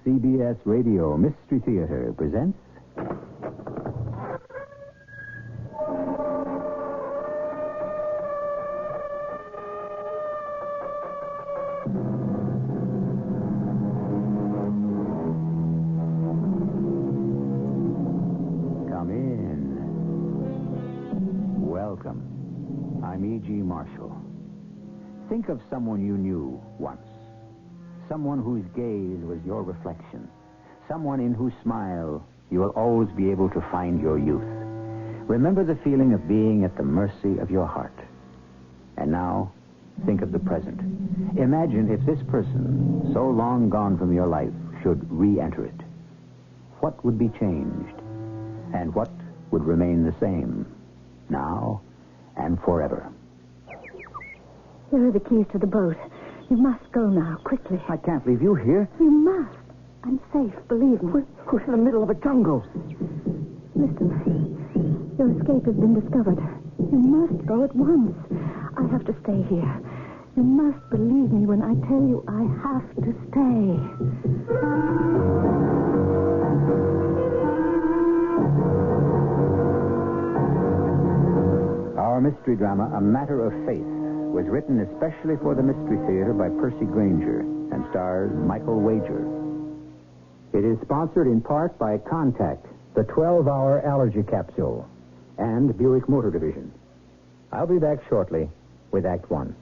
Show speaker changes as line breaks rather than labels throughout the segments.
The CBS Radio Mystery Theater presents... Come in. Welcome. I'm E.G. Marshall. Think of someone you knew once. Someone whose gaze was your reflection. Someone in whose smile you will always be able to find your youth. Remember the feeling of being at the mercy of your heart. And now, think of the present. Imagine if this person, so long gone from your life, should re-enter it. What would be changed? And what would remain the same, now and forever?
Here are the keys to the boat. You must go now, quickly.
I can't leave you here.
You must. I'm safe, believe me.
We're in the middle of a jungle.
Listen, your escape has been discovered. You must go at once. I have to stay here. You must believe me when I tell you I have to stay.
Our mystery drama, A Matter of Faith, was written especially for the Mystery Theater by Percy Granger and stars Michael Wager. It is sponsored in part by Contact, the 12-hour allergy capsule, and Buick Motor Division. I'll be back shortly with Act One.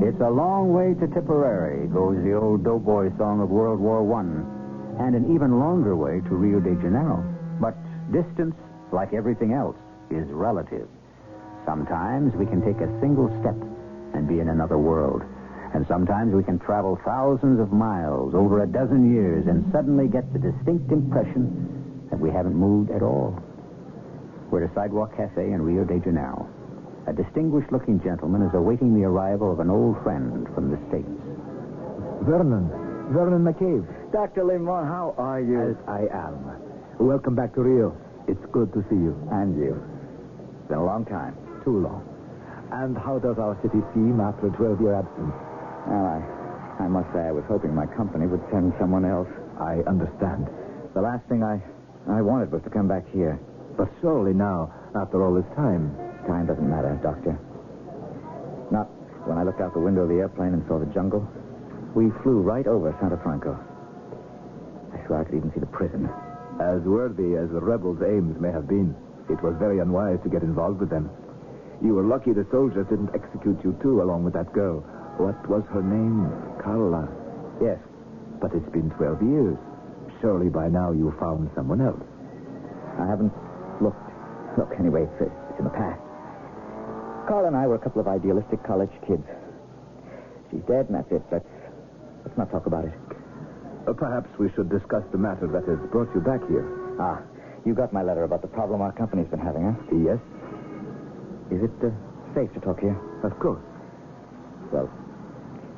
It's a long way to Tipperary, goes the old doughboy song of World War I. And an even longer way to Rio de Janeiro. But distance, like everything else, is relative. Sometimes we can take a single step and be in another world. And sometimes we can travel thousands of miles over a dozen years and suddenly get the distinct impression that we haven't moved at all. We're at a sidewalk cafe in Rio de Janeiro. A distinguished-looking gentleman is awaiting the arrival of an old friend from the States.
Vernon McCabe.
Dr. Limon, how are you?
As I am. Welcome back to Rio. It's good to see you.
And you. It's been a long time.
Too long. And how does our city seem after a 12-year absence?
Well, I must say I was hoping my company would send someone else.
I understand.
The last thing I wanted was to come back here.
But surely now, after all this time...
Time doesn't matter, Doctor. Not when I looked out the window of the airplane and saw the jungle. We flew right over Santa Franco. I swear I could even see the prison.
As worthy as the rebels' aims may have been, it was very unwise to get involved with them. You were lucky the soldiers didn't execute you, too, along with that girl. What was her name? Carla.
Yes.
But it's been 12 years. Surely by now you found someone else.
I haven't looked. Look, anyway, it's in the past. Carla and I were a couple of idealistic college kids. She's dead, and that's it. Let's not talk about it.
Perhaps we should discuss the matter that has brought you back here.
Ah, you got my letter about the problem our company's been having, huh?
Yes?
Is it safe to talk here?
Of course.
Well,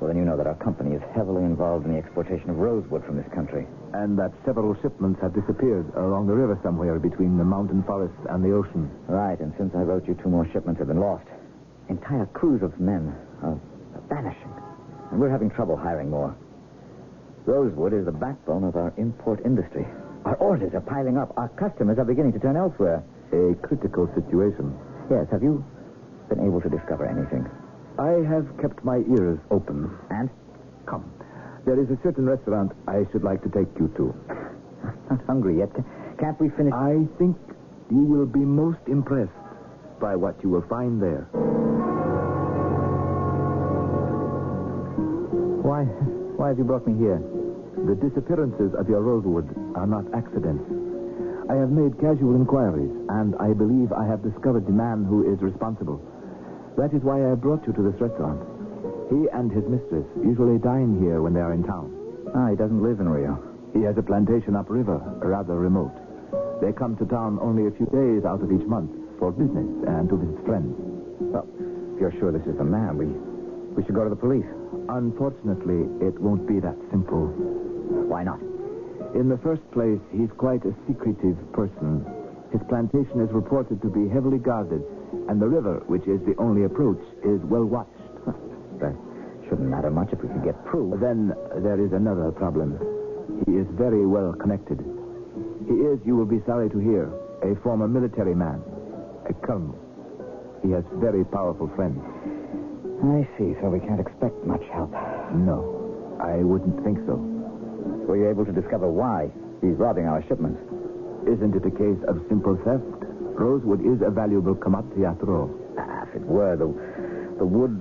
then you know that our company is heavily involved in the exportation of rosewood from this country.
And that several shipments have disappeared along the river somewhere between the mountain forests and the ocean.
Right, and since I wrote you, 2 more shipments have been lost. Entire crews of men are vanishing. And we're having trouble hiring more. Rosewood is the backbone of our import industry. Our orders are piling up. Our customers are beginning to turn elsewhere.
A critical situation.
Yes, have you been able to discover anything?
I have kept my ears open.
And?
Come. There is a certain restaurant I should like to take you to.
I'm not hungry yet. Can't we finish?
I think you will be most impressed by what you will find there.
Why have you brought me here?
The disappearances of your rosewood are not accidents. I have made casual inquiries, and I believe I have discovered the man who is responsible. That is why I brought you to this restaurant. He and his mistress usually dine here when they are in town.
Ah, he doesn't live in Rio.
He has a plantation upriver, rather remote. They come to town only a few days out of each month for business and to visit friends.
Well, if you're sure this is the man, we should go to the police.
Unfortunately, it won't be that simple.
Why not?
In the first place, he's quite a secretive person. His plantation is reported to be heavily guarded, and the river, which is the only approach, is well watched.
That shouldn't matter much if we could get proof.
Then there is another problem. He is very well connected. He is, you will be sorry to hear, a former military man, a colonel. He has very powerful friends.
I see, so we can't expect much help.
No, I wouldn't think so.
Were you able to discover why he's robbing our shipments?
Isn't it a case of simple theft? Rosewood is a valuable commodity after all.
If it were, the wood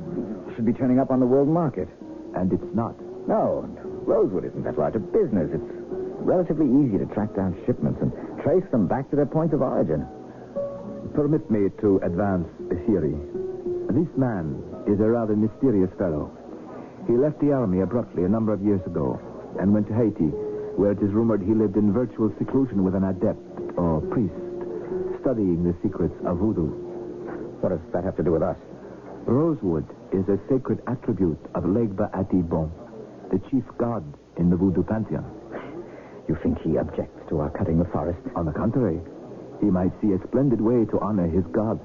should be turning up on the world market.
And it's not.
No, rosewood isn't that large a business. It's relatively easy to track down shipments and trace them back to their points of origin.
Permit me to advance a theory. This man is a rather mysterious fellow. He left the army abruptly a number of years ago and went to Haiti, where it is rumored he lived in virtual seclusion with an adept or priest, studying the secrets of voodoo.
What does that have to do with us?
Rosewood is a sacred attribute of Legba Atibon, the chief god in the voodoo pantheon.
You think he objects to our cutting the forest?
On the contrary, he might see a splendid way to honor his gods.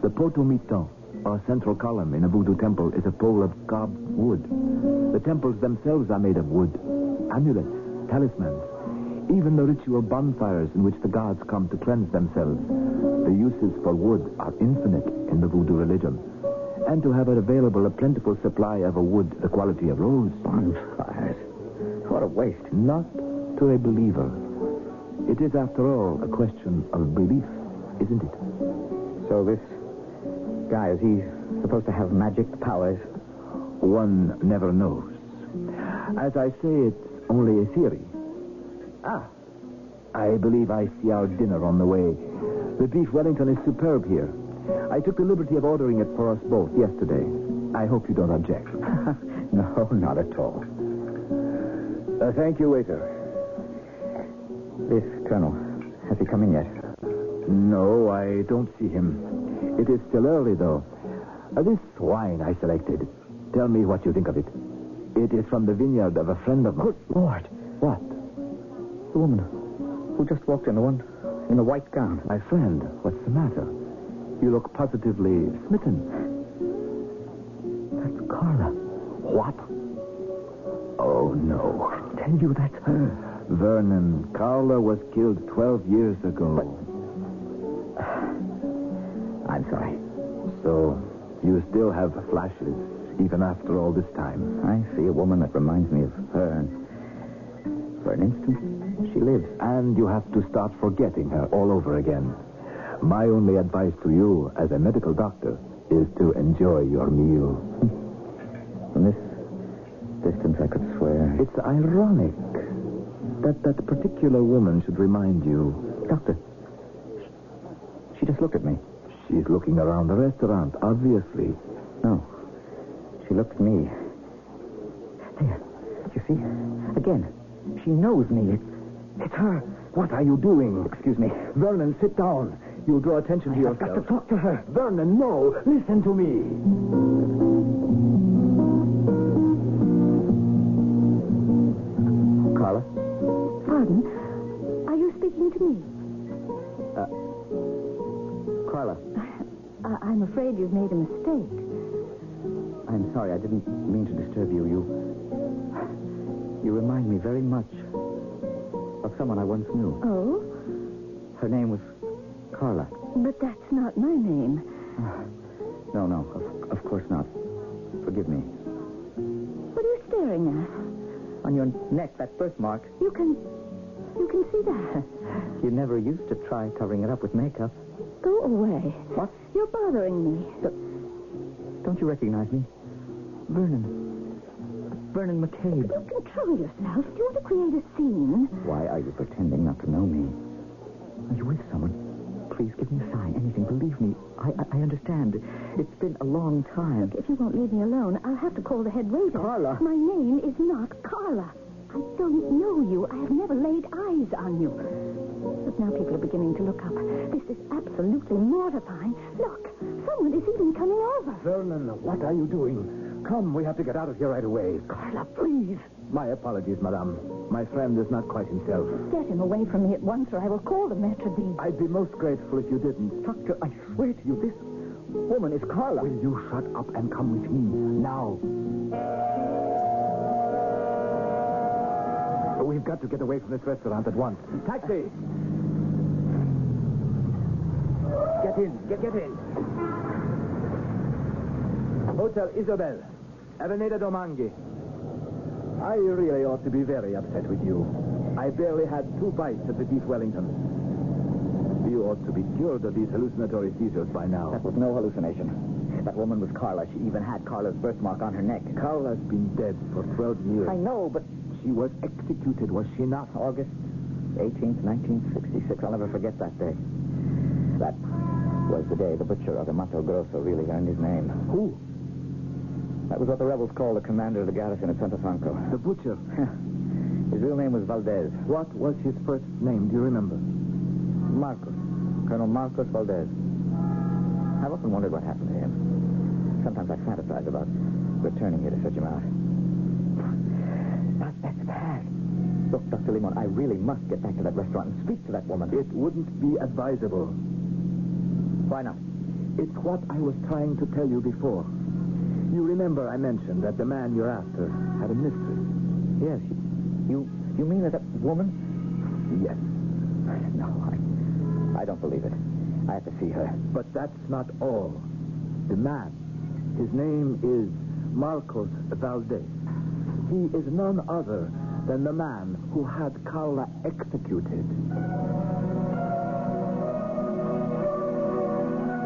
The potomitan, or central column in a voodoo temple, is a pole of carved wood. The temples themselves are made of wood. Amulets, talismans, even the ritual bonfires in which the gods come to cleanse themselves. The uses for wood are infinite in the voodoo religion. And to have available a plentiful supply of a wood the quality of rose.
Bonfires? What a waste.
Not to a believer. It is, after all, a question of belief, isn't it?
So this guy, is he supposed to have magic powers?
One never knows. As I say, it's only a theory. I believe I see our dinner on the way. The beef Wellington is superb here. I took the liberty of ordering it for us both yesterday. I hope you don't object.
No, not at all.
Thank you, waiter.
This colonel, has he come in yet?
No, I don't see him. It is still early, though. This wine I selected. Tell me what you think of it. It is from the vineyard of a friend of mine.
Good Lord.
What?
The woman who just walked in, the one in the white gown.
My friend, what's the matter? You look positively smitten.
That's Carla.
What? Oh, no.
I tell you, that's her.
Vernon, Carla was killed 12 years ago.
I'm sorry.
So, you still have flashes, even after all this time.
I see a woman that reminds me of her, and for an instant, she lives.
And you have to start forgetting her all over again. My only advice to you, as a medical doctor, is to enjoy your meal.
From this distance, I could swear.
It's ironic that particular woman should remind you.
Doctor, she just looked at me.
She's looking around the restaurant, obviously.
No, she looked at me. There, you see? Again, she knows me. It's her.
What are you doing?
Excuse me.
Vernon, sit down. You'll draw attention to
I've
yourself.
got to talk to her.
Vernon, no. Listen to me.
Carla?
Pardon? Are you speaking to me?
Carla.
I'm afraid you've made a mistake.
I'm sorry, I didn't mean to disturb you. You remind me very much of someone I once knew.
Oh?
Her name was Carla.
But that's not my name.
No, of course not. Forgive me.
What are you staring at?
On your neck, that birthmark.
You can see that.
You never used to try covering it up with makeup.
Go away.
What?
You're bothering me.
Don't you recognize me? Vernon McCabe.
You control yourself. Do you want to create a scene?
Why are you pretending not to know me? Are you with someone? Please give me a sign. Anything. Believe me. I understand. It's been a long time.
Look, if you won't leave me alone, I'll have to call the head waiter.
Carla.
My name is not Carla. I don't know you. I have never laid eyes on you. But now people are beginning to look up. This is absolutely mortifying. Look, someone is even coming over.
Vernon, what are you doing? Come, we have to get out of here right away.
Carla, please.
My apologies, madame. My friend is not quite himself.
Get him away from me at once, or I will call the maître d'.
I'd be most grateful if you didn't.
Doctor, I swear to you, this woman is Carla.
Will you shut up and come with me now? We've got to get away from this restaurant at once. Taxi! Get in. Get in. Hotel Isabel. Avenida Domangi. I really ought to be very upset with you. I barely had 2 bites at the beef Wellington. You ought to be cured of these hallucinatory seizures by now.
That was no hallucination. That woman was Carla. She even had Carla's birthmark on her neck.
Carla's been dead for 12 years.
I know, but...
She was executed, was she not?
August 18th, 1966. I'll never forget that day. That was the day the butcher of the Mato Grosso really earned his name.
Who?
That was what the rebels called the commander of the garrison at Santo Franco.
The butcher.
His real name was Valdez.
What was his first name? Do you remember?
Marcos. Colonel Marcos Valdez. I've often wondered what happened to him. Sometimes I fantasize about returning here to search him out. But that's past. Look, Dr. Limon, I really must get back to that restaurant and speak to that woman.
It wouldn't be advisable.
Why not?
It's what I was trying to tell you before. You remember I mentioned that the man you're after had a mistress.
Yes. You mean that woman?
Yes.
No, I don't believe it. I have to see her.
But that's not all. The man, his name is Marcos Valdez. He is none other than the man who had Carla executed.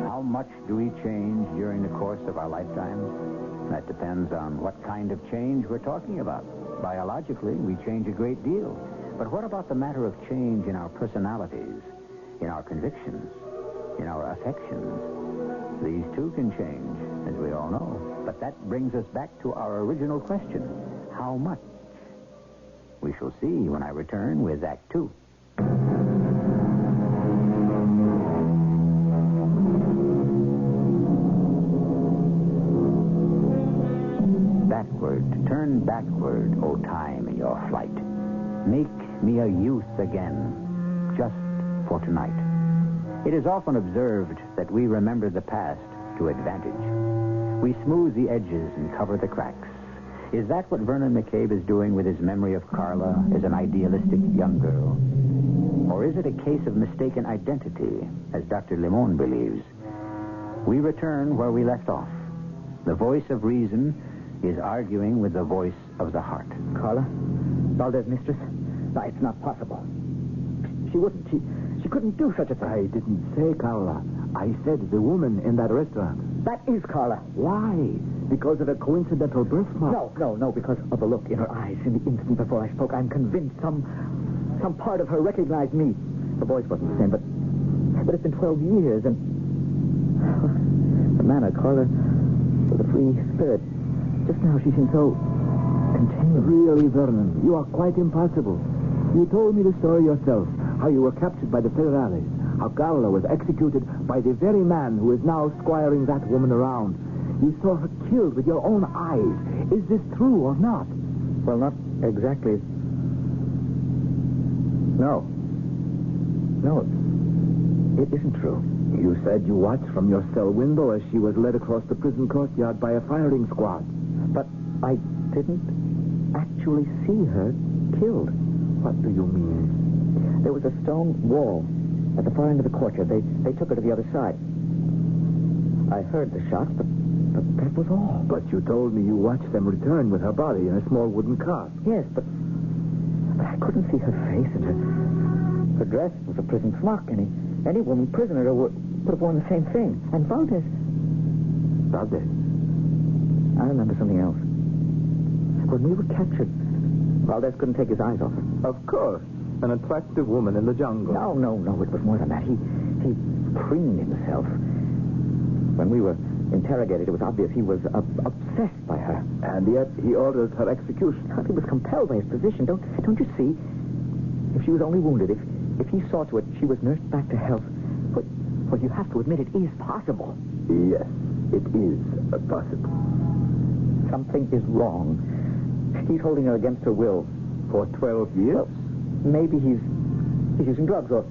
How much do we change during the course of our lifetime? That depends on what kind of change we're talking about. Biologically, we change a great deal. But what about the matter of change in our personalities, in our convictions, in our affections? These too can change, as we all know. But that brings us back to our original question. How much? We shall see when I return with Act 2. Backward, turn backward, O time, in your flight. Make me a youth again, just for tonight. It is often observed that we remember the past to advantage. We smooth the edges and cover the cracks. Is that what Vernon McCabe is doing with his memory of Carla as an idealistic young girl? Or is it a case of mistaken identity, as Dr. Limon believes? We return where we left off. The voice of reason is arguing with the voice of the heart.
Carla? Valdez's mistress? No, it's not possible. She wouldn't. She couldn't do such a thing.
I didn't say Carla. I said the woman in that restaurant.
That is Carla.
Why? Because of a coincidental birthmark?
No, because of the look in her eyes in the instant before I spoke. I'm convinced some part of her recognized me. Her voice wasn't the same, but it's been 12 years, and the manner, Carla was a free spirit. Just now she seemed so contained.
Really, Vernon, you are quite impossible. You told me the story yourself, how you were captured by the federales, how Carla was executed by the very man who is now squiring that woman around. You saw her killed with your own eyes. Is this true or not?
Well, not exactly. No, it isn't true.
You said you watched from your cell window as she was led across the prison courtyard by a firing squad.
But I didn't actually see her killed.
What do you mean?
There was a stone wall at the far end of the courtyard. They took her to the other side. I heard the shots, but that was all.
But you told me you watched them return with her body in a small wooden car.
Yes, but I couldn't see her face, and her dress was a prison smock. Any woman prisoner would have worn the same thing. And Valdez. I remember something else. When we were captured, Valdez couldn't take his eyes off her.
Of course. An attractive woman in the jungle.
No. It was more than that. He preened himself. When we were interrogated, it was obvious he was obsessed by her.
And yet he ordered her execution.
He was compelled by his position. Don't you see? If she was only wounded, if he saw to it she was nursed back to health, well, you have to admit it is possible.
Yes, it is possible.
Something is wrong. He's holding her against her will.
For 12 years?
Well, maybe he's using drugs or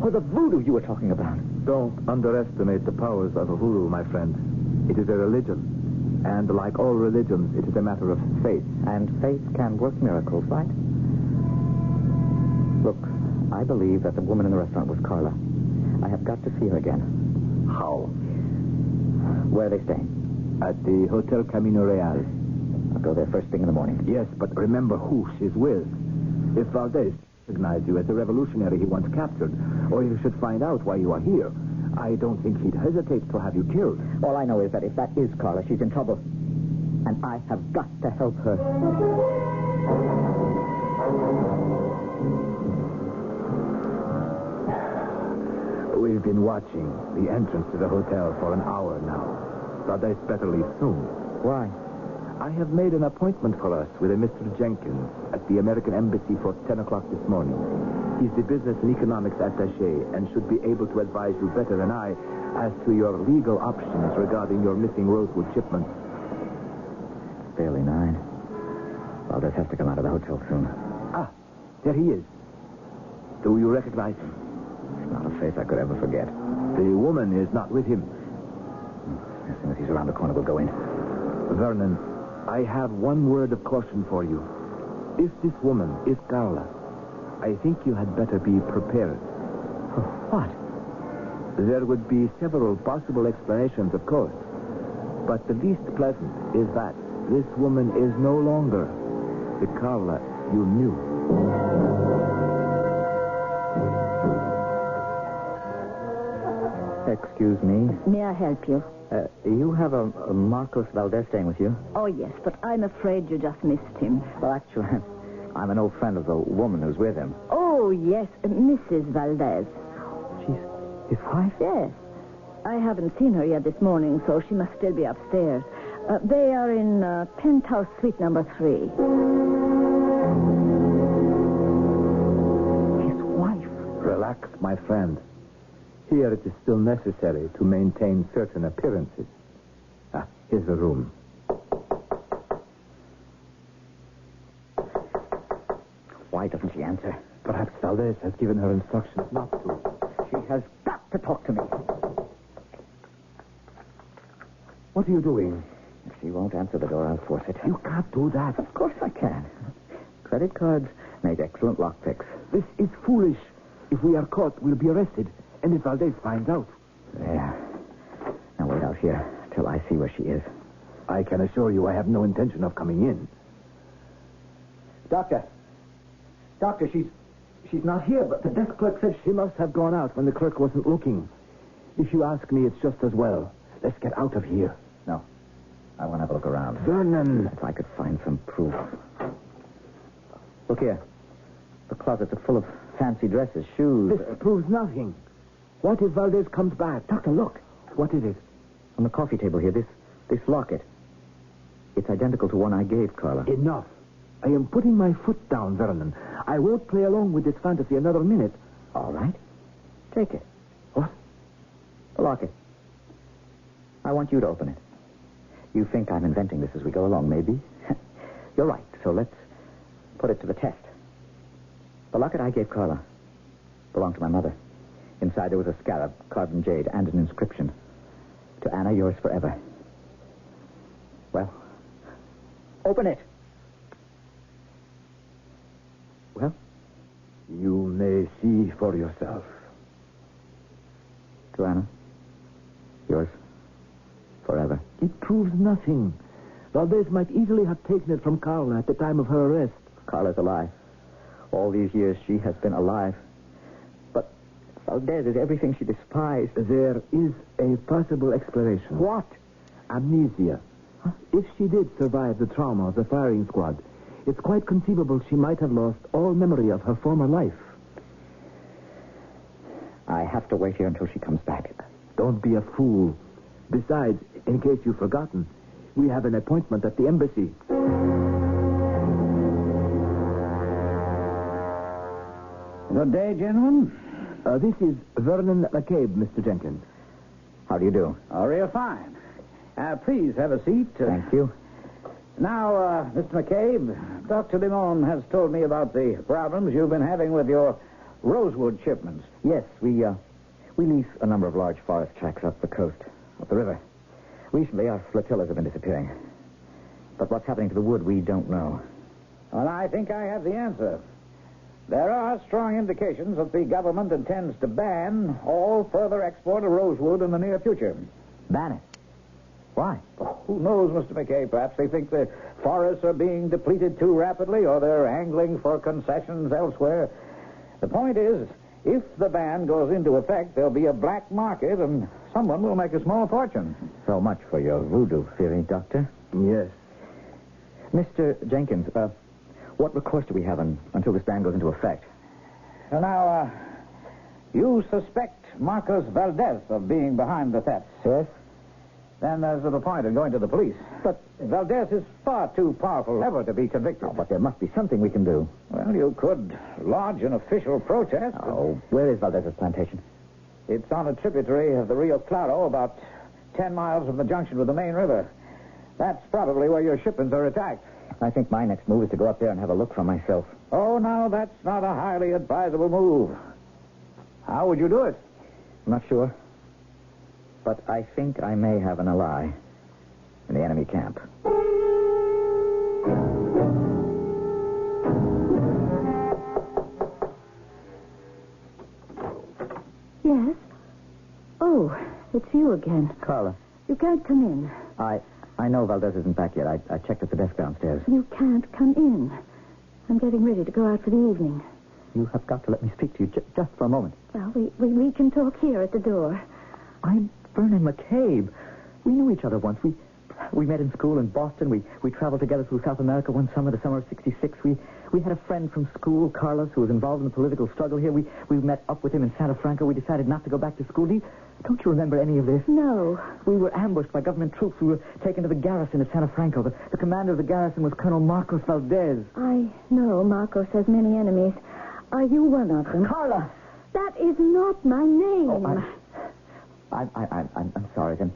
the voodoo you were talking about.
Don't underestimate the powers of a voodoo, my friend. It is a religion. And like all religions, it is a matter of faith.
And faith can work miracles, right? Look, I believe that the woman in the restaurant was Carla. I have got to see her again.
How?
Where are they staying?
At the Hotel Camino Real.
I'll go there first thing in the morning.
Yes, but remember who she's with. If Valdez recognized you as the revolutionary he once captured, or he should find out why you are here, I don't think he'd hesitate to have you killed.
All I know is that if that is Carla, she's in trouble. And I have got to help her.
We've been watching the entrance to the hotel for an hour now. Valdez better leave soon.
Why?
I have made an appointment for us with a Mr. Jenkins at the American Embassy for 10 o'clock this morning. He's the business and economics attaché and should be able to advise you better than I as to your legal options regarding your missing rosewood shipment.
Barely 9. Valdez has to come out of the hotel soon.
Ah, there he is. Do you recognize him?
It's not a face I could ever forget.
The woman is not with him.
As soon as he's around the corner, we'll go in.
Vernon, I have one word of caution for you. If this woman is Carla, I think you had better be prepared.
What?
There would be several possible explanations, of course. But the least pleasant is that this woman is no longer the Carla you knew.
Excuse me.
May I help you?
You have a Marcos Valdez staying with you?
Oh, yes, but I'm afraid you just missed him.
Well, actually, I'm an old friend of the woman who's with him.
Oh, yes, Mrs. Valdez.
She's his wife?
Yes. I haven't seen her yet this morning, so she must still be upstairs. They are in penthouse suite number 3.
His wife?
Relax, my friend. Here it is still necessary to maintain certain appearances. Ah, here's the room.
Why doesn't she answer?
Perhaps Valdez has given her instructions not to.
She has got to talk to me.
What are you doing?
If she won't answer the door, I'll force it.
You can't do that.
Of course I can. Credit cards make excellent lockpicks.
This is foolish. If we are caught, we'll be arrested. And if Valdez finds out...
There. Now wait out here till I see where she is.
I can assure you I have no intention of coming in.
Doctor, she's not here, but the desk clerk said
She must have gone out when the clerk wasn't looking. If you ask me, it's just as well. Let's get out of here.
No. I want to have a look around.
Vernon!
If I could find some proof. Look here. The closets are full of fancy dresses, shoes.
This proves nothing. What if Valdez comes back?
Doctor, look.
What is it?
On the coffee table here, this locket. It's identical to one I gave Carla.
Enough. I am putting my foot down, Vernon. I won't play along with this fantasy another minute.
All right. Take it.
What?
The locket. I want you to open it. You think I'm inventing this as we go along, maybe? You're right, so let's put it to the test. The locket I gave Carla belonged to my mother. Inside there was a scarab, carved in jade, and an inscription. To Anna, yours forever. Well, open it. Well?
You may see for yourself.
To Anna, yours forever.
It proves nothing. Valdez might easily have taken it from Carla at the time of her arrest.
Carla's alive. All these years she has been alive. But Valdez is everything she despised.
There is a possible explanation.
What?
Amnesia.
Huh?
If she did survive the trauma of the firing squad, it's quite conceivable she might have lost all memory of her former life.
I have to wait here until she comes back.
Don't be a fool. Besides, in case you've forgotten, we have an appointment at the embassy.
Good day, gentlemen.
This is Vernon McCabe, Mr. Jenkins.
How do you do?
Oh, real fine. Please have a seat.
Thank you.
Now, Mr. McCabe, Dr. Limon has told me about the problems you've been having with your rosewood shipments.
Yes, we lease a number of large forest tracts up the coast, up the river. Recently, our flotillas have been disappearing. But what's happening to the wood, we don't know.
Well, I think I have the answer. There are strong indications that the government intends to ban all further export of rosewood in the near future.
Ban it? Why?
Oh, who knows, Mr. McKay? Perhaps they think the forests are being depleted too rapidly, or they're angling for concessions elsewhere. The point is, if the ban goes into effect, there'll be a black market, and someone will make a small fortune.
So much for your voodoo theory, Doctor.
Yes.
Mr. Jenkins, what recourse do we have until this ban goes into effect?
Well, now, you suspect Marcos Valdez of being behind the thefts.
Yes?
Then there's the point of going to the police. But Valdez is far too powerful ever to be convicted.
Oh, but there must be something we can do.
Well, you could lodge an official protest.
Oh, where is Valdez's plantation?
It's on a tributary of the Rio Claro, about 10 miles from the junction with the main river. That's probably where your shipments are attacked.
I think my next move is to go up there and have a look for myself.
Oh, now, that's not a highly advisable move. How would you do it?
I'm not sure. But I think I may have an ally in the enemy camp.
Yes? Oh, it's you again.
Carla,
You can't come in.
I know Valdez isn't back yet. I checked at the desk downstairs.
You can't come in. I'm getting ready to go out for the evening.
You have got to let me speak to you just for a moment.
Well, we can talk here at the door.
I'm Vernon McCabe. We knew each other once. We met in school in Boston. We traveled together through South America one summer, the summer of '66. We had a friend from school, Carlos, who was involved in the political struggle here. We met up with him in Santa Franca. We decided not to go back to school. Don't you remember any of this?
No.
We were ambushed by government troops. We were taken to the garrison at Santa Franca. The commander of the garrison was Colonel Marcos Valdez.
I know Marcos has many enemies. Are you one of them?
Carla!
That is not my name.
Oh, I'm sorry, then.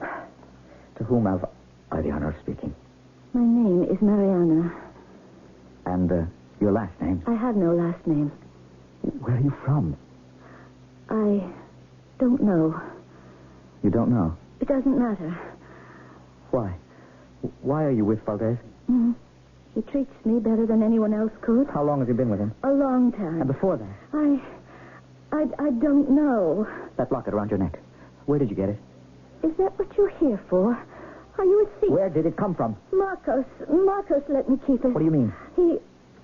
To whom have I the honor of speaking?
My name is Mariana.
And your last name?
I have no last name.
Where are you from?
I don't know.
You don't know?
It doesn't matter.
Why? Why are you with Valdez?
Mm. He treats me better than anyone else could.
How long have you been with him?
A long time.
And before that?
I don't know.
That locket around your neck. Where did you get it?
Is that what you're here for? Are you a thief?
Where did it come from?
Marcos let me keep it.
What do you mean?
He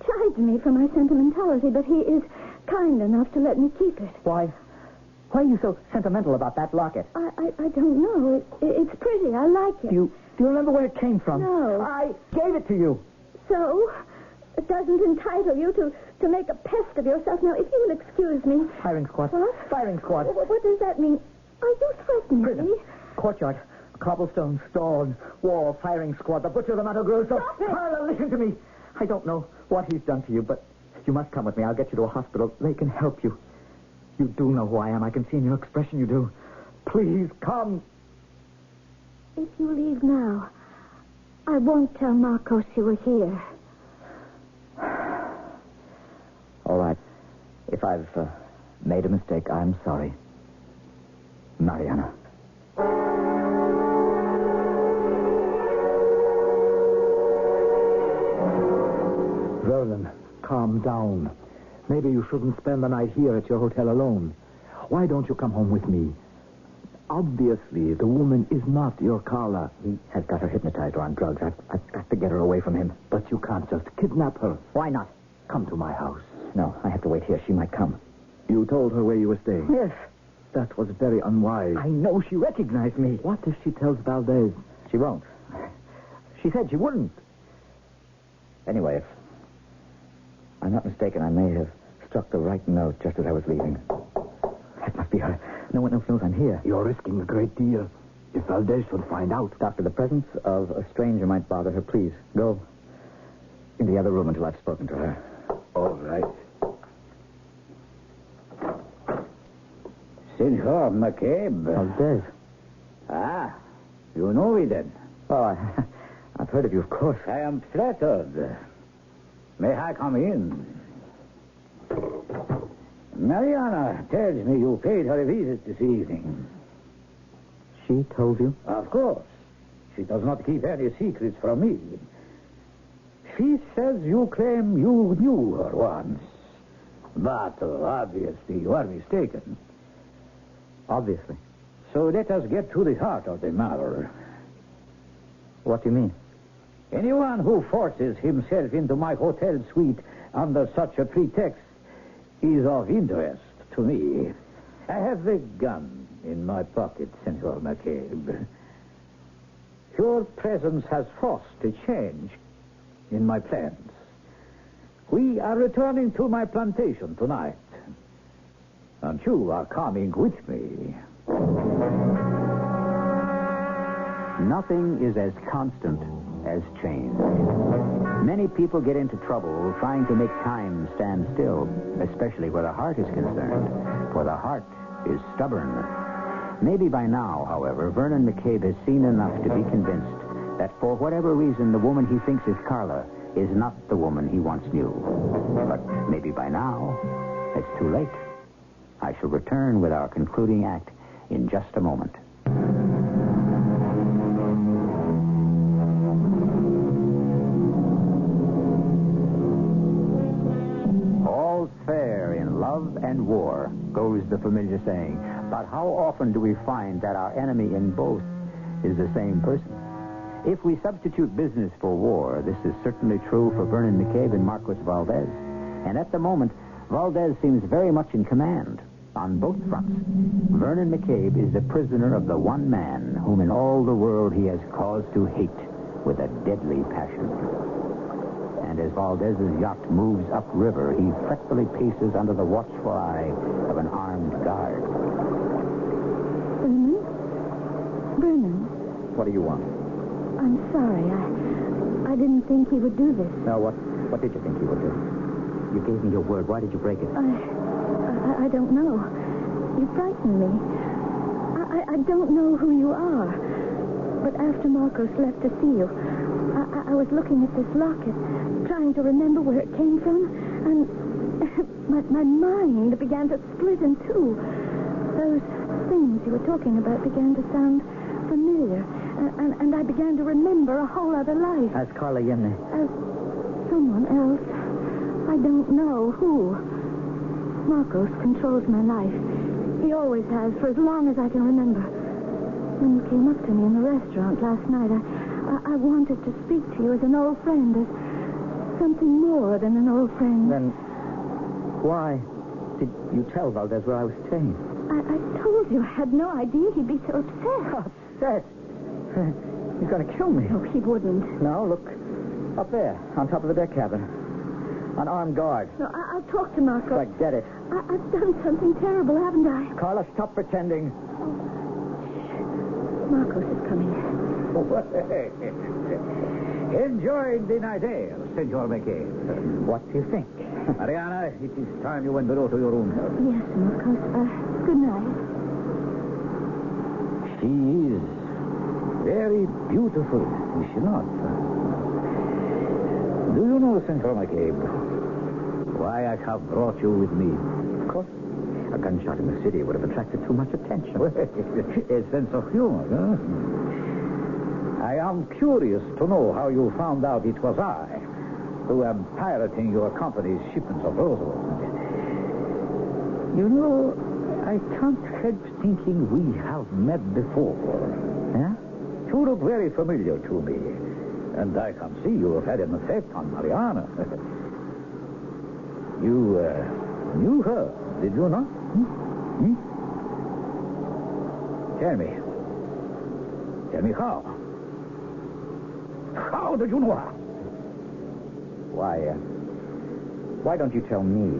chides me for my sentimentality, but he is kind enough to let me keep it.
Why are you so sentimental about that locket?
I don't know. It's pretty. I like it.
Do you remember where it came from?
No.
I gave it to you.
So? It doesn't entitle you to make a pest of yourself. Now, if you will excuse me...
Firing squad.
What?
Firing squad.
What does that mean? Are you threatening
Prison.
me?
Courtyard. Cobblestone. Stone. Wall. Firing squad. The butcher of the Mato Grosso.
Stop it!
Carla, listen to me. I don't know what he's done to you, but you must come with me. I'll get you to a hospital. They can help you. You do know who I am. I can see in your expression you do. Please, come.
If you leave now, I won't tell Marcos you were here.
All right. If I've made a mistake, I'm sorry. Mariana.
Vernon, calm down. Maybe you shouldn't spend the night here at your hotel alone. Why don't you come home with me? Obviously, the woman is not your Carla.
He has got her hypnotized or on drugs. I've got to get her away from him.
But you can't just kidnap her.
Why not?
Come to my house.
No, I have to wait here. She might come.
You told her where you were staying.
Yes.
That was very unwise.
I know she recognized me.
What if she tells Valdez?
She won't. She said she wouldn't. Anyway, if I'm not mistaken, I may have struck the right note just as I was leaving. That must be her. No one else knows I'm here.
You're risking a great deal. If Valdez should find out.
Doctor, the presence of a stranger might bother her. Please, go in the other room until I've spoken to her.
All right.
Senor McCabe.
Valdez.
Ah, you know he did.
Oh, I've heard of you, of course.
I am flattered. May I come in? Mariana tells me you paid her a visit this evening.
She told you?
Of course. She does not keep any secrets from me. She says you claim you knew her once. But obviously you are mistaken.
Obviously.
So let us get to the heart of the matter.
What do you mean?
Anyone who forces himself into my hotel suite under such a pretext is of interest to me. I have a gun in my pocket, Senor McCabe. Your presence has forced a change in my plans. We are returning to my plantation tonight. And you are coming with me.
Nothing is as constant as change. Many people get into trouble trying to make time stand still, especially where the heart is concerned, for the heart is stubborn. Maybe by now, however, Vernon McCabe has seen enough to be convinced that for whatever reason the woman he thinks is Carla is not the woman he once knew. But maybe by now, it's too late. I shall return with our concluding act in just a moment. All's fair in love and war, goes the familiar saying. But how often do we find that our enemy in both is the same person? If we substitute business for war, this is certainly true for Vernon McCabe and Marcos Valdez. And at the moment, Valdez seems very much in command on both fronts. Vernon McCabe is the prisoner of the one man whom in all the world he has cause to hate with a deadly passion. And as Valdez's yacht moves upriver, he fretfully paces under the watchful eye of an armed guard.
Vernon?
What do you want?
I'm sorry. I didn't think he would do this.
Now, what did you think he would do? You gave me your word. Why did you break it?
I don't know. You frightened me. I don't know who you are. But after Marcos left to see you, I was looking at this locket, trying to remember where it came from, and my mind began to split in two. Those things you were talking about began to sound familiar, and I began to remember a whole other life.
As Carla Yemne.
As someone else. I don't know who. Marcos controls my life. He always has for as long as I can remember. When you came up to me in the restaurant last night, I wanted to speak to you as an old friend, as something more than an old friend.
Then why did you tell Valdez where I was staying?
I told you I had no idea he'd be so upset.
Upset? He's going to kill me.
No, he wouldn't.
No, look. Up there, on top of the deck cabin. An armed guard.
No, I'll talk to Marcos.
Forget it.
I've done something terrible, haven't I?
Carla, stop pretending.
Marcos is coming.
Enjoying the night air, Senor McCabe.
What do you think?
Mariana, it is time you went below to your room.
Yes, Marcos. Good night.
She is very beautiful, is she not? Do you know, Senor McCabe, why I have brought you with me?
Of course. A gunshot in the city would have attracted too much attention.
A sense of humor, huh? I am curious to know how you found out it was I who am pirating your company's shipments of rosewood. You know, I can't help thinking we have met before.
Yeah?
You look very familiar to me. And I can see you have had an effect on Mariana. You knew her, did you not? Hmm? Tell me. Tell me how. How did you know her?
Why don't you tell me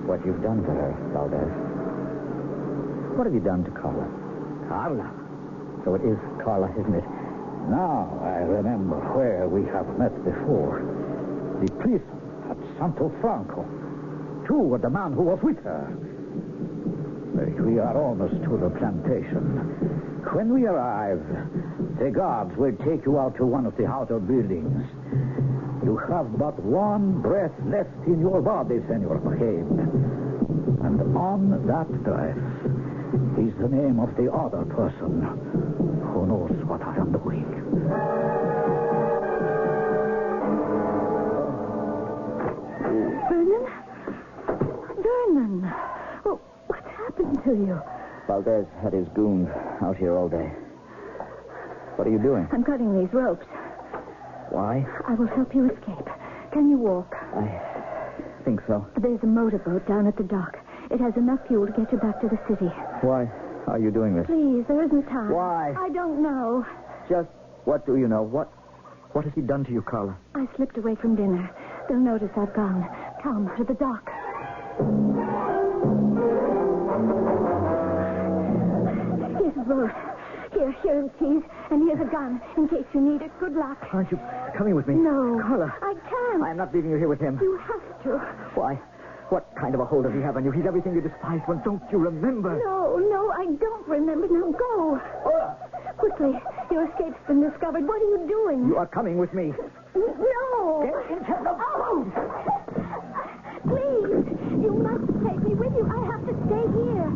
what you've done for her, Valdez? What have you done to Carla?
Carla?
So it is Carla, isn't it?
Now I remember where we have met before. The prison at Santo Franco. You were the man who was with her. We are almost to the plantation. When we arrive, the guards will take you out to one of the outer buildings. You have but one breath left in your body, Senor McCabe. And on that breath is the name of the other person who knows what I am doing.
Vernon! Oh, what's happened to you?
Valdez had his goons out here all day. What are you doing?
I'm cutting these ropes.
Why?
I will help you escape. Can you walk?
I think so.
There's a motorboat down at the dock. It has enough fuel to get you back to the city.
Why are you doing this?
Please, there isn't time.
Why?
I don't know.
Just what do you know? What has he done to you, Carla?
I slipped away from dinner. They'll notice I've gone. Come, to the dock. Here's a boat. Here are the keys, and here's a gun, in case you need it. Good luck.
Aren't you coming with me?
No.
Carla.
I can't.
I am not leaving you here with him.
You have to.
Why? What kind of a hold does he have on you? He's everything you despise. Well, don't you remember?
No, I don't remember. Now go. Quickly. Your escape's been discovered. What are you doing?
You are coming with me.
No.
Get into the boat.
Please. You must take me with you. I have to stay here.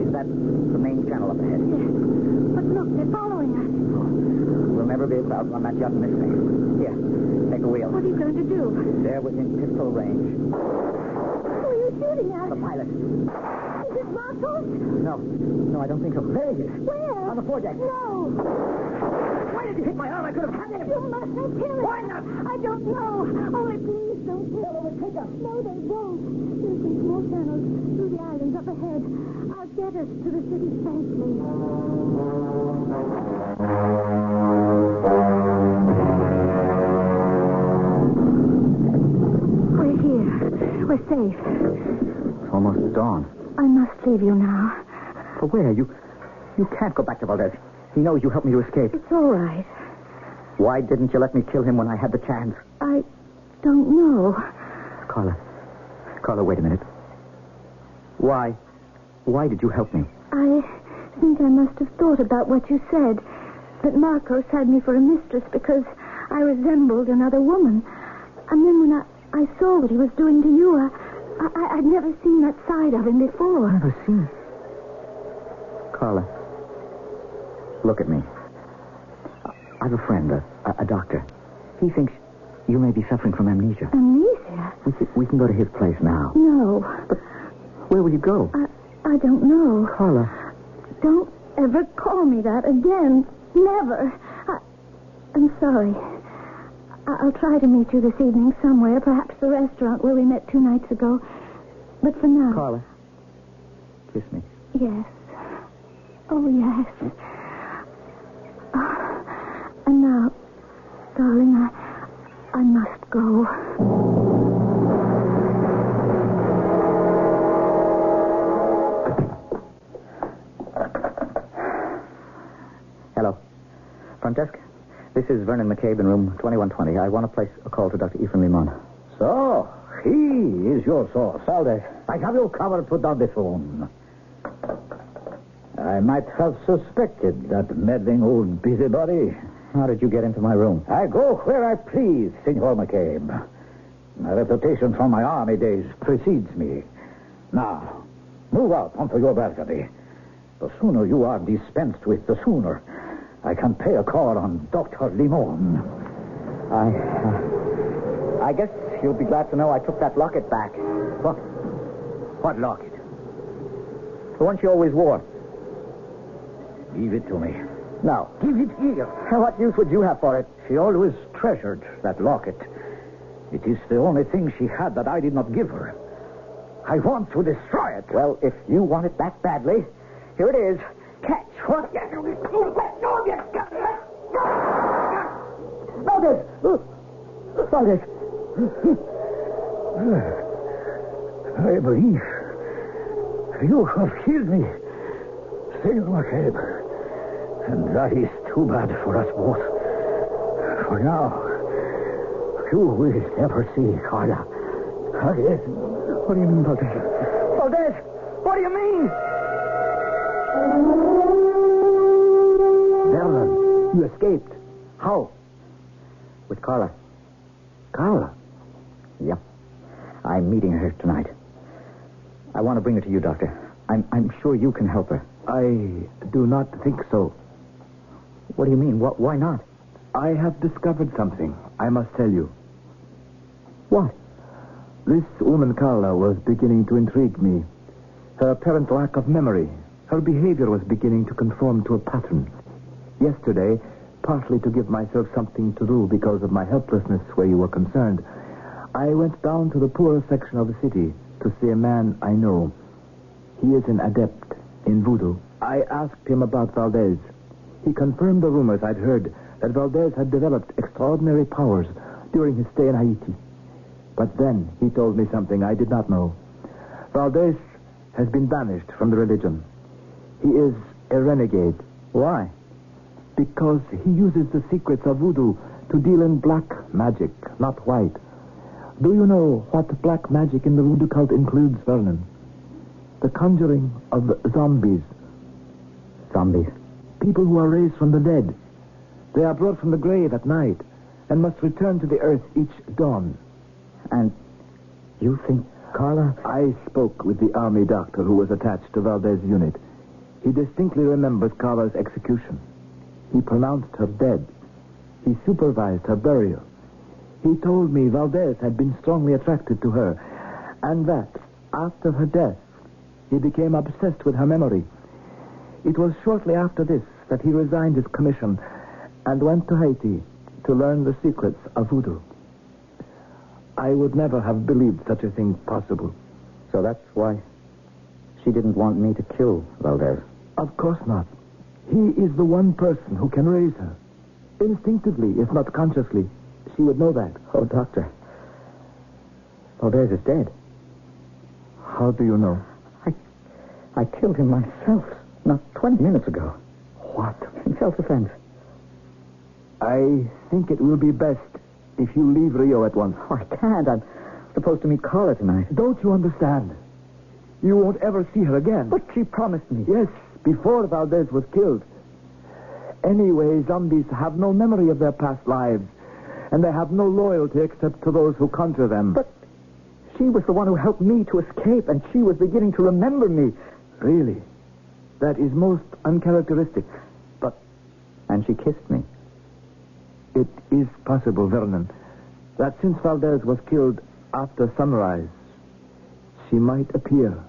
Is that the main channel up ahead?
Yes. But look, they're following us.
We'll never be able to outrun that yacht in this thing. Here, take the wheel.
What are you going to do?
They're within pistol range.
Who are you shooting at?
The pilot.
Is it Marcos?
No, I don't think so. There he is.
Where?
On the foredeck.
No.
Why did you hit my arm? I could have had him.
You mustn't kill him.
Why not?
I don't know. Only please don't kill him. Take us. No, they won't. There's some small channels through the islands up ahead. I'll get us to the city safely. We're here. We're safe.
It's almost dawn.
I must leave you now.
For where? You can't go back to Valdez. He knows you helped me to escape.
It's all right.
Why didn't you let me kill him when I had the chance?
I don't know.
Carla, wait a minute. Why did you help me?
I think I must have thought about what you said. That Marcos had me for a mistress because I resembled another woman. And then when I saw what he was doing to you, I'd never seen that side of him before.
Never seen. Carla, look at me. I've a friend, a doctor. He thinks you may be suffering from amnesia.
Amnesia?
We can go to his place now.
No.
But where will you go?
I don't know.
Carla.
Don't ever call me that again. Never. I'm sorry. I'll try to meet you this evening somewhere, perhaps the restaurant where we met 2 nights ago. But for now...
Carla, kiss me.
Yes. Oh, yes. And now, darling, I must go.
Hello. Front desk? This is Vernon McCabe in room 2120. I want to place a call to Dr. Ephraim Limon.
So, he is your source. Valdez, I have you covered. Put down the phone. I might have suspected that meddling old busybody.
How did you get into my room?
I go where I please, Senor McCabe. My reputation from my army days precedes me. Now, move out onto your balcony. The sooner you are dispensed with, the sooner I can pay a call on Dr. Limon.
I guess you'll be glad to know I took that locket back.
What locket?
The one she always wore.
Give it to me.
No.
Give it here.
What use would you have for it?
She always treasured that locket. It is the only thing she had that I did not give her. I want to destroy it.
Well, if you want it that badly, here it is. Catch what? Valdez!
I believe you have killed me, Senor McCabe. And that is too bad for us both. For now, you will ever see, Carla. Valdez. What do you mean, Valdez? Valdez! What do you mean?
Vernon, you escaped. How?
With Carla.
Carla?
Yep. I'm meeting her tonight. I want to bring her to you, Doctor. I'm sure you can help her.
I do not think so.
What do you mean? Why not?
I have discovered something. I must tell you.
What?
This woman, Carla, was beginning to intrigue me. Her apparent lack of memory. Her behavior was beginning to conform to a pattern. Yesterday, partly to give myself something to do because of my helplessness where you were concerned, I went down to the poorer section of the city to see a man I know. He is an adept in voodoo. I asked him about Valdez. He confirmed the rumors I'd heard that Valdez had developed extraordinary powers during his stay in Haiti. But then he told me something I did not know. Valdez has been banished from the religion. He is a renegade.
Why?
Because he uses the secrets of voodoo to deal in black magic, not white. Do you know what black magic in the voodoo cult includes, Vernon? The conjuring of zombies.
Zombies?
People who are raised from the dead. They are brought from the grave at night and must return to the earth each dawn.
And you think Carla...
I spoke with the army doctor who was attached to Valdez's unit. He distinctly remembers Carla's execution. He pronounced her dead. He supervised her burial. He told me Valdez had been strongly attracted to her, and that, after her death, he became obsessed with her memory. It was shortly after this that he resigned his commission and went to Haiti to learn the secrets of voodoo. I would never have believed such a thing possible.
So that's why she didn't want me to kill Valdez.
Of course not. He is the one person who can raise her. Instinctively, if not consciously, she would know that.
Oh, Doctor. Valdez is dead.
How do you know?
I killed him myself not 20 minutes ago.
What?
In self-defense.
I think it will be best if you leave Rio at once.
Oh, I can't. I'm supposed to meet Carla tonight.
Don't you understand? You won't ever see her again.
But she promised me.
Yes, before Valdez was killed. Anyway, zombies have no memory of their past lives, and they have no loyalty except to those who conjure them.
But she was the one who helped me to escape, and she was beginning to remember me.
Really? That is most uncharacteristic.
But... And she kissed me.
It is possible, Vernon, that since Valdez was killed after sunrise, she might appear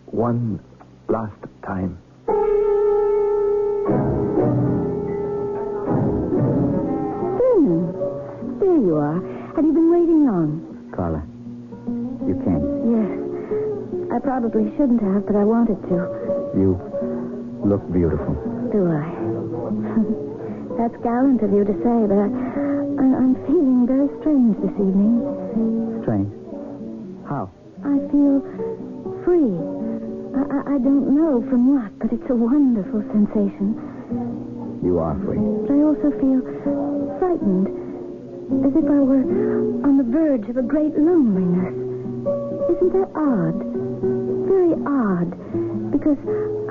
one last time.
There you are. Have you been waiting long?
Carla, you came.
Yes. I probably shouldn't have, but I wanted to.
You look beautiful.
Do I? That's gallant of you to say, but I'm feeling very strange this evening.
Strange? How?
I feel free. I don't know from what, but it's a wonderful sensation.
You are free.
But I also feel frightened, as if I were on the verge of a great loneliness. Isn't that odd? Very odd, because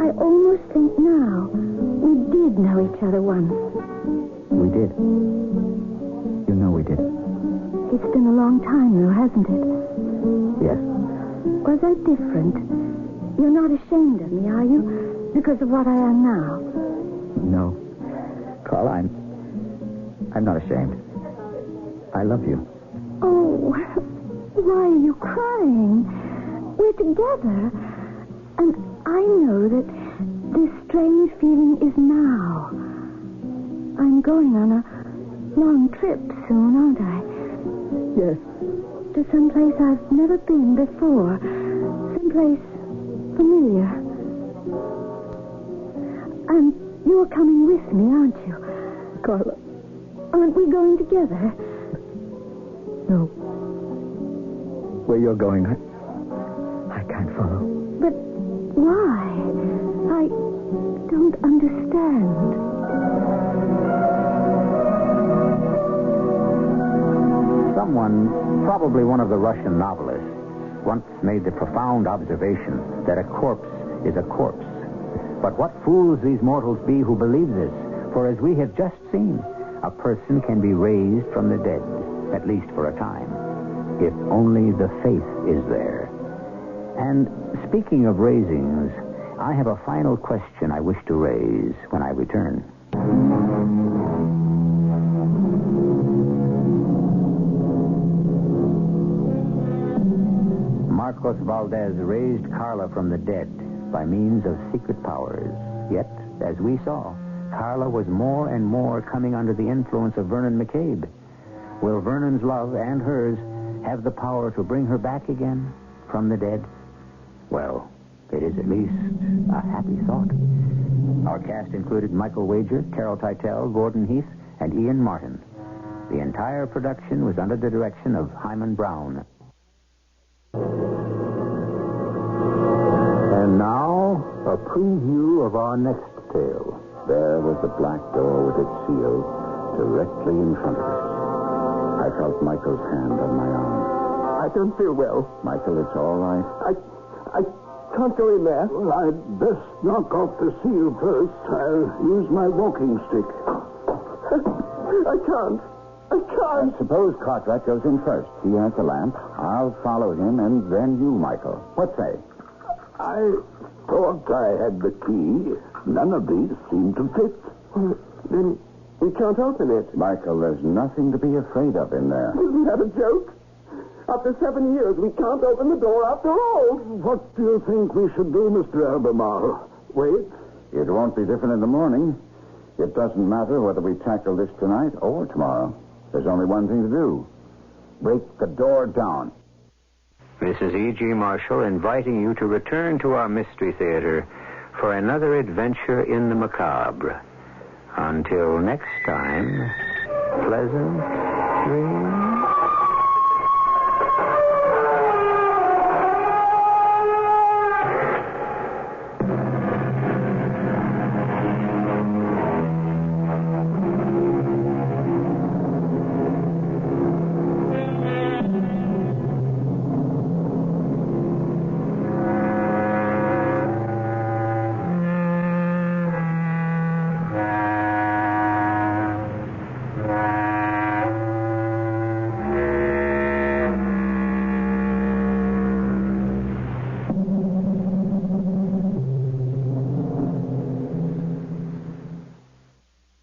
I almost think now we did know each other once.
We did. You know we did.
It's been a long time, though, hasn't it?
Yes.
Was I different? You're not ashamed of me, are you? Because of what I am now?
No. Carla, I'm not ashamed. I love you.
Oh, why are you crying? We're together. And I know that this strange feeling is now. I'm going on a long trip soon, aren't I?
Yes.
To someplace I've never been before. Someplace familiar. And you're coming with me, aren't you?
Carla.
Aren't we going together?
No. Where you're going, I can't follow.
But why? I don't understand.
Someone, probably one of the Russian novelists, once made the profound observation that a corpse is a corpse. But what fools these mortals be who believe this, for as we have just seen, a person can be raised from the dead, at least for a time, if only the faith is there. And speaking of raisings, I have a final question I wish to raise when I return. Marcos Valdez raised Carla from the dead by means of secret powers. Yet, as we saw, Carla was more and more coming under the influence of Vernon McCabe. Will Vernon's love and hers have the power to bring her back again from the dead? Well, it is at least a happy thought. Our cast included Michael Wager, Carol Teitel, Gordon Heath, and Ian Martin. The entire production was under the direction of Hyman Brown. And now, a preview of our next tale.
There was the black door with its seal directly in front of us. I felt Michael's hand on my arm.
I don't feel well.
Michael, it's all right.
I can't go in there.
Well, I'd best knock off the seal first. I'll use my walking stick.
I can't.
And suppose Cartwright goes in first. He has the lamp. I'll follow him, and then you, Michael. What say?
I thought I had the key. None of these seem to fit.
Then we can't open it.
Michael, there's nothing to be afraid of in there.
Isn't that a joke? After 7 years, we can't open the door after all.
What do you think we should do, Mr. Albemarle? Wait?
It won't be different in the morning. It doesn't matter whether we tackle this tonight or tomorrow. There's only one thing to do. Break the door down.
This is E.G. Marshall inviting you to return to our Mystery Theater for another adventure in the macabre. Until next time, pleasant dreams.